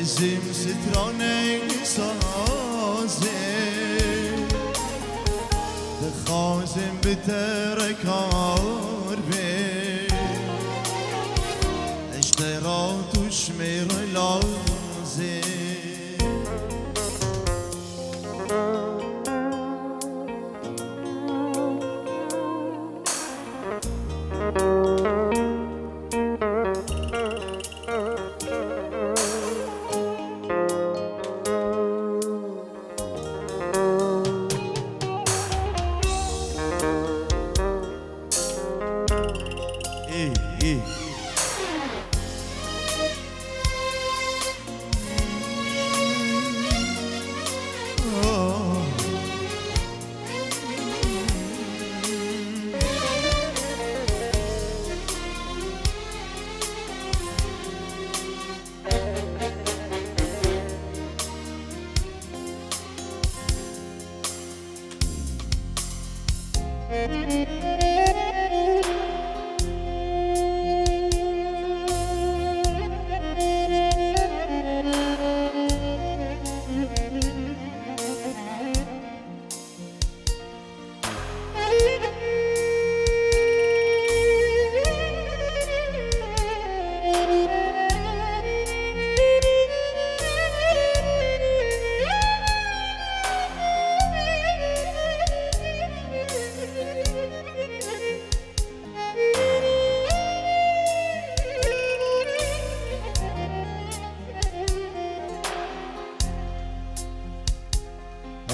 عزم ستراني سازي دخازم بتركار بي اشترات وشمير لازم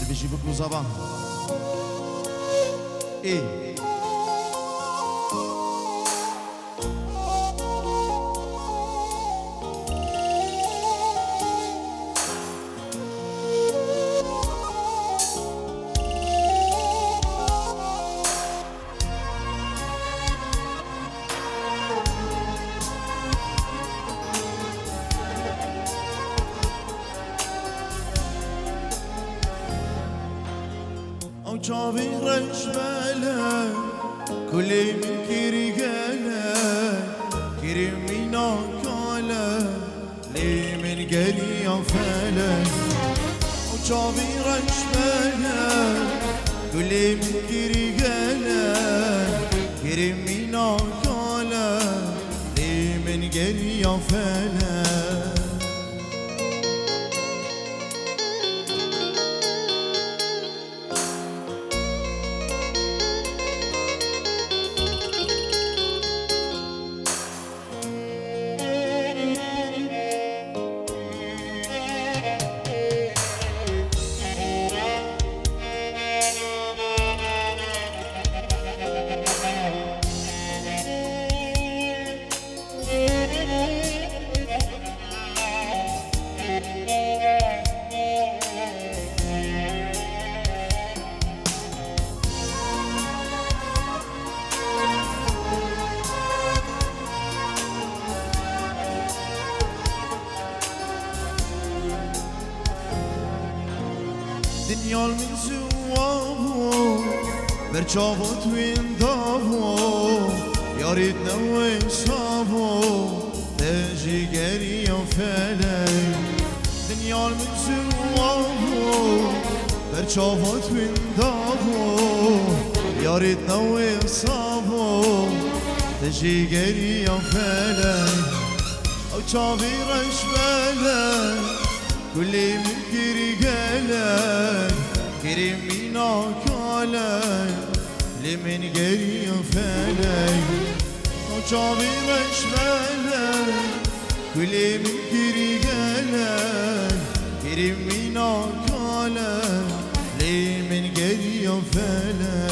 بيجيبك وزبان ايه چاوی رجبله کلی من کری گله کری مینا کاله لی من گری آفله چاوی رجبله کلی من کری گله کری مینا کاله لی من گری آفله دنيال من زوابو برچاوت وين داوو يا ريت نوي صابو تجي جري يا فلي دنيال من زوابو برچاوت وين داوو يا ريت نوي صابو تجي جري يا فلي او چاوي رشبله كلي من كري قالك كري مينا كالك لمن قري فالك وجابي مشمالك كلي من كري قالك كري مينا كالك لمن قري فالك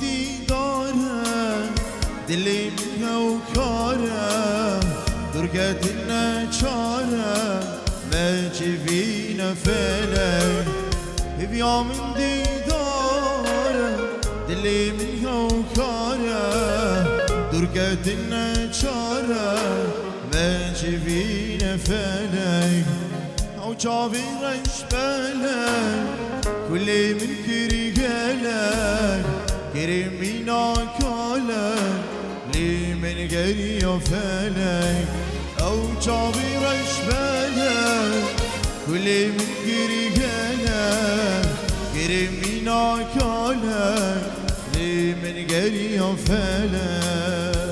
دیداره دلی میگه کاره درگتن چاره مجوین فله بیا من دیداره دلی میگه کاره درگتن چاره مجوین فله او جاوی رش بله كل من كريجالك كريمينا كالك لي من جري فالك أو جابي رشبالك كل من كريجالك كريمينا كالك لي من جري فالك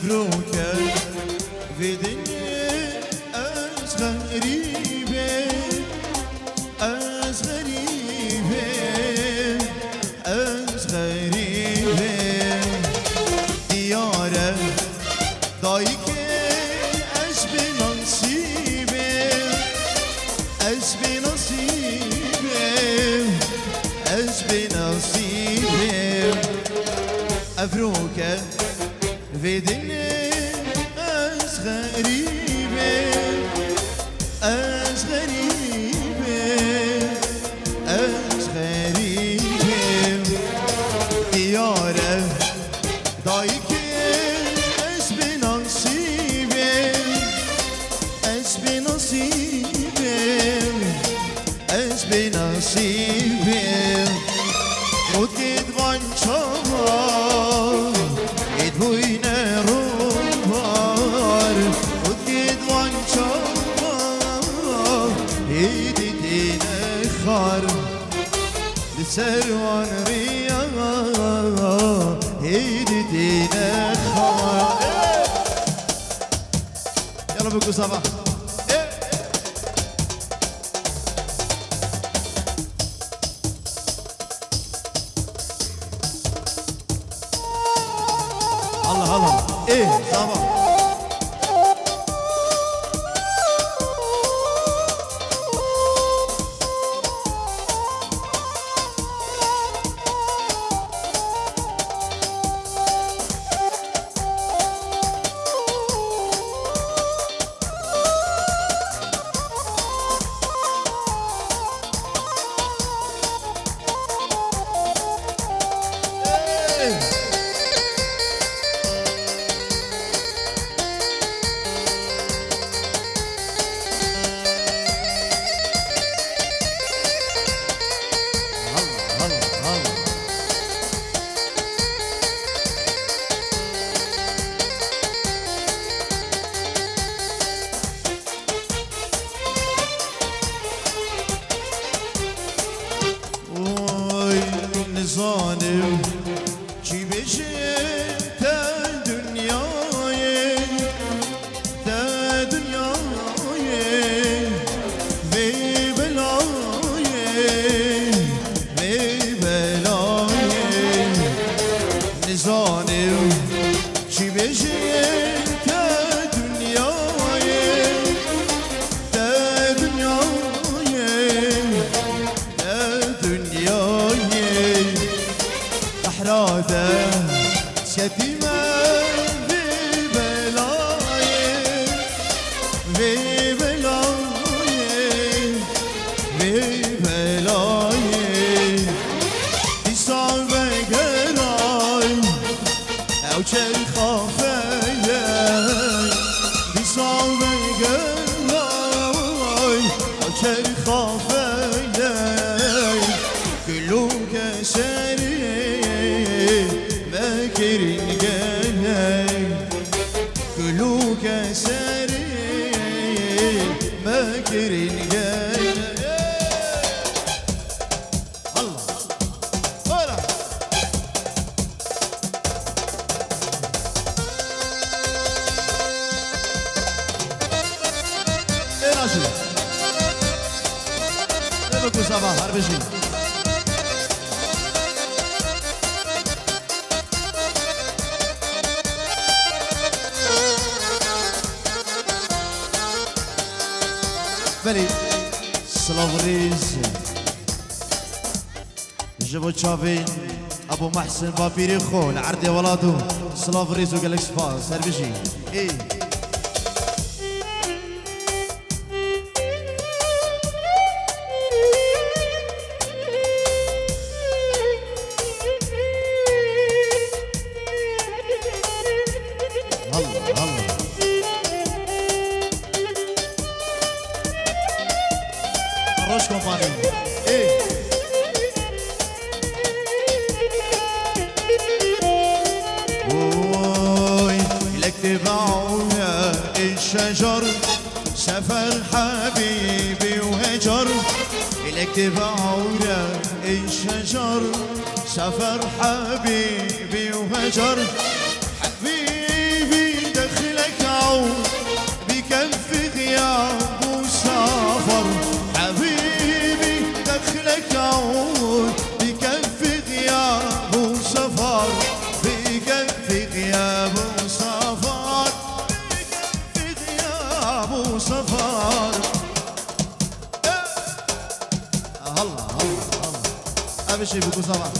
مبروكة في دنيا غريبة غريبة غريبة ديارة ضايقة بنصيبة بنصيبة مبروكة في دنيا غريبة غريبة غريبة ديارة ضايقة بنصيبة بنصيبة وكيد غنشوار يدوينا روار وكيد غنشوار يدينا خار لسروان ريا يدينا خار يلا بكو صباح الله الله ايه صباح ناشي بكو صباح هربشي بلي سلافريز جبو تشافين ابو محسن بابيري خو العردي ولادو سلافريز وجالكس فاز هربشي ايه روش كومباني ايه وي لك تبعونا الشجر سفر حبيبي وهجر لك تبعونا الشجر سفر حبيبي وهجر حبيبي دخلك عود بكف غياب وسافر حبيبي دخلك عود بكف غياب وسفر بكف غياب وسفر بكف غياب وسفر الله الله الله ابشي بكو صباح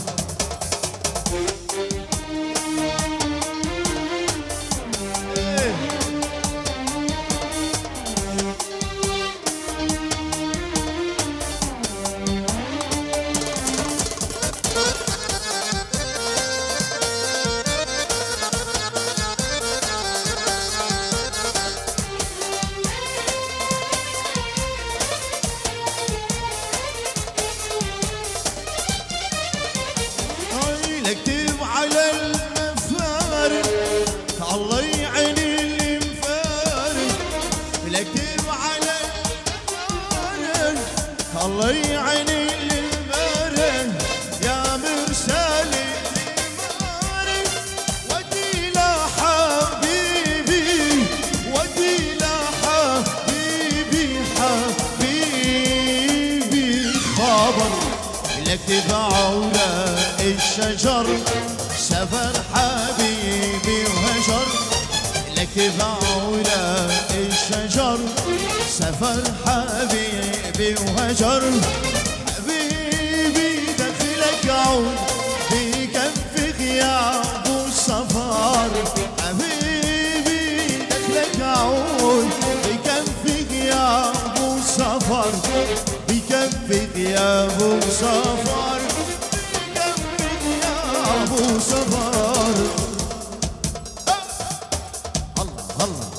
اكتب على المفارق الله يعين اللي مفارق اكتب على المفارق الله يعين اللي مفارق يا مرسال المفارق ودي لا حبيبي ودي لا حبيبي حبيبي خبر اكتب على الشجر سفر حبيبي وهجر لك تبعونا الشجر سفر حبيبي وهجر حبيبي دخلك عود بكف غياب وسفر حبيبي دخلك عود بكف غياب وسفر بكف غياب وسفر ابو سفر الله الله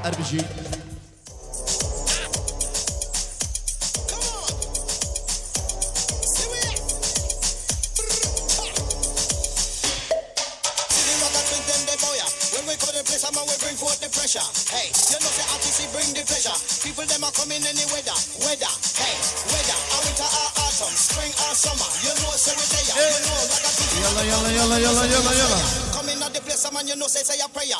اربجي Hey, you know the artist bring the pleasure. People them are coming any weather. Hey, weather. Winter or autumn, spring or summer. You know so we there. You know like a TV. يلا Coming at the place, man. You know say a prayer.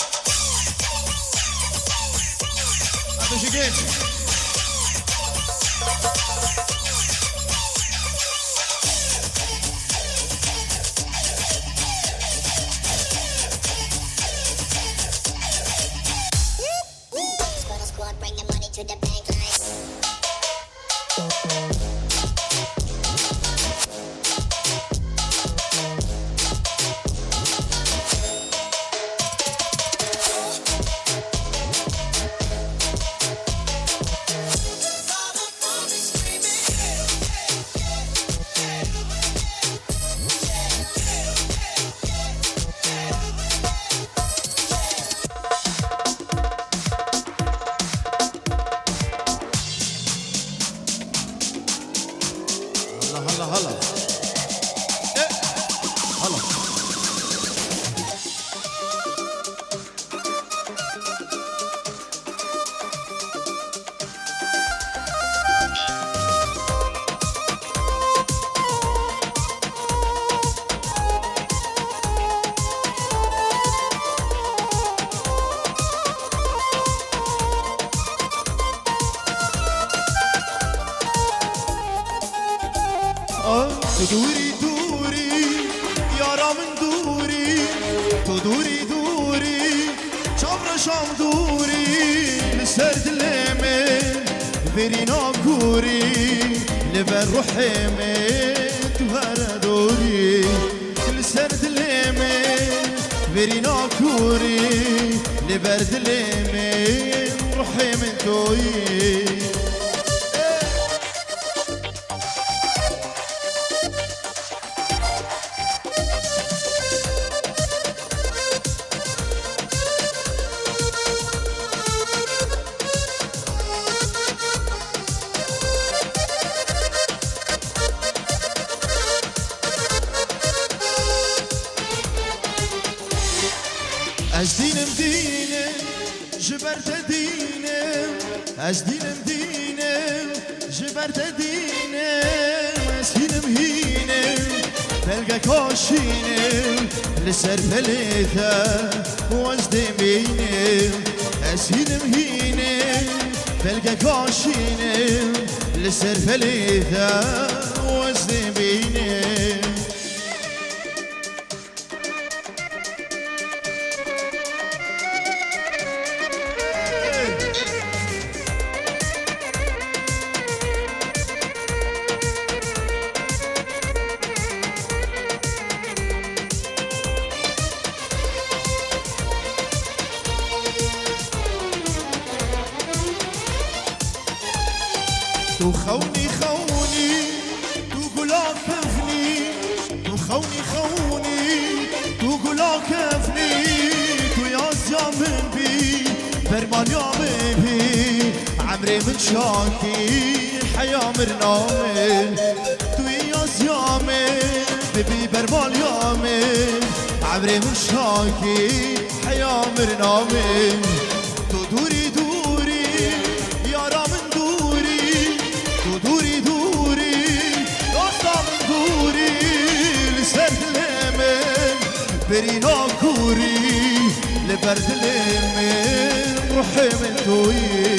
ابشي جيت Squad, bring the money to the bank line. هلا هلا هلا دوري دوري يارا من دوري دوري دوري شامر شام دوري مسرد اليمين فيرينا كوري لبر روحي من تهرى دوري مسرد اليمين فيرينا كوري لبرد اليمين روحي من توي أجدينم دينم جبرت دينم أجدينم دينم جبرت دينم أسهينم هينم بلقى كوشينم لسر ثلاثة وأجدم بينم أسهينم هينم بلقى كوشينم لسر ثلاثة وأجدم بينم تو خوني خوني تو قلا كفني تو خوني خوني تو قلا كفني تو ياز يا من بي فرمان يا من بي عمري من شاكي حياة مرنامن تو ياز يا من بي فرمان يا من عمري من شاكي حياة مرنامن تو دوري دوري يارا من دوري دوري دوري دوستا من دوري لسر اليمين برينا كوري لبرد اليمين روحي من توي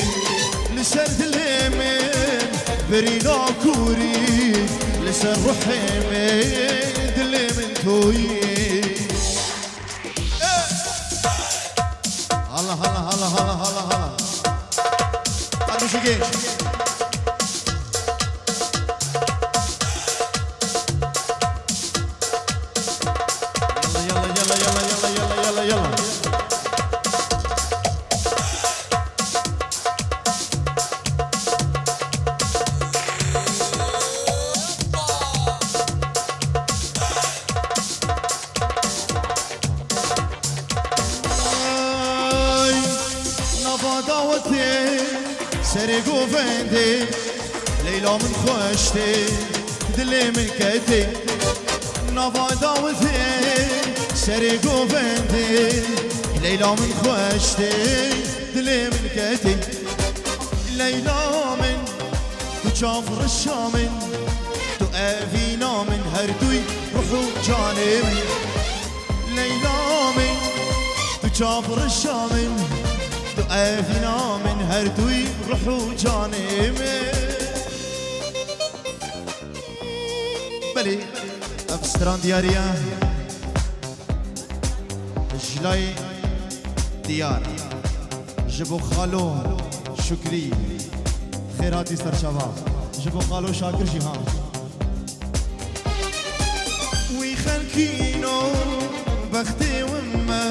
لسر اليمين برينا كوري لسر روحي من توي هلا هلا هلا هلا هلا هلا هلا مش جيش سرقو فندي ليلى من خوشتي دلي من كتي نفا داوتي سرقو فندي ليلى من خوشتي دلي من كتي ليلى من تشافر الشامن تؤفينا من هردوي روحو جانبي ليلى من تشافر الشامن تؤفينا من هردوي روحو جانبي بلي أبستران دياريا جلاي ديار جبو خالو شكري خيراتي سرشابا جبو خالو شاكر جيهان ويخلكينو بختي وما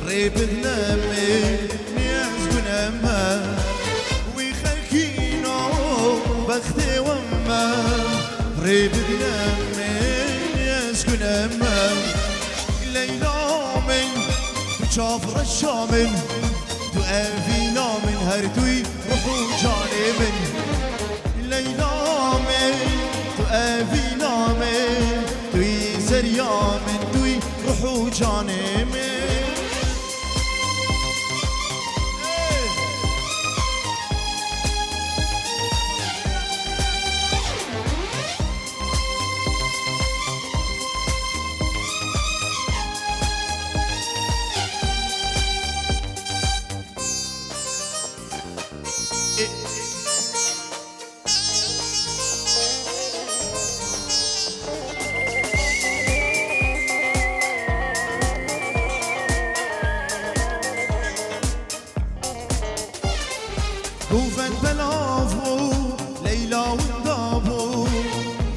ريب النمي نيازقون أما ويخلكينو بختي وما ريب النمي نيازقون أما ليلى من تشافر الشامن تؤفينا من هردوي روحو جانبن ليلى من تؤفينا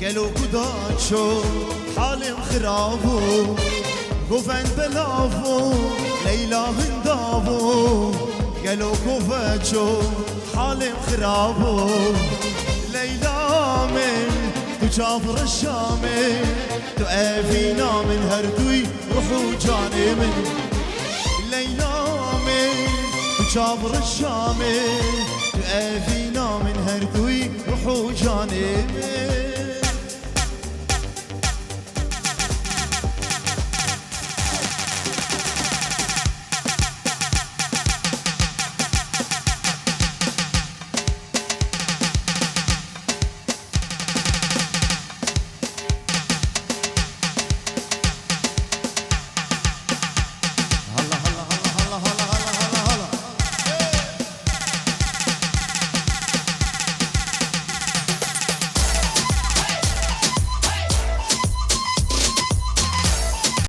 قالوا قداتشو حالم خرابو قفن بلافو ليلى هندابو قالوا قفتشو حالم خرابو ليلى من تجافر الشامي تؤافينا من هردوي روحو جاني من ليلى من تجافر الشامي تؤافينا من هردوي روحو جاني من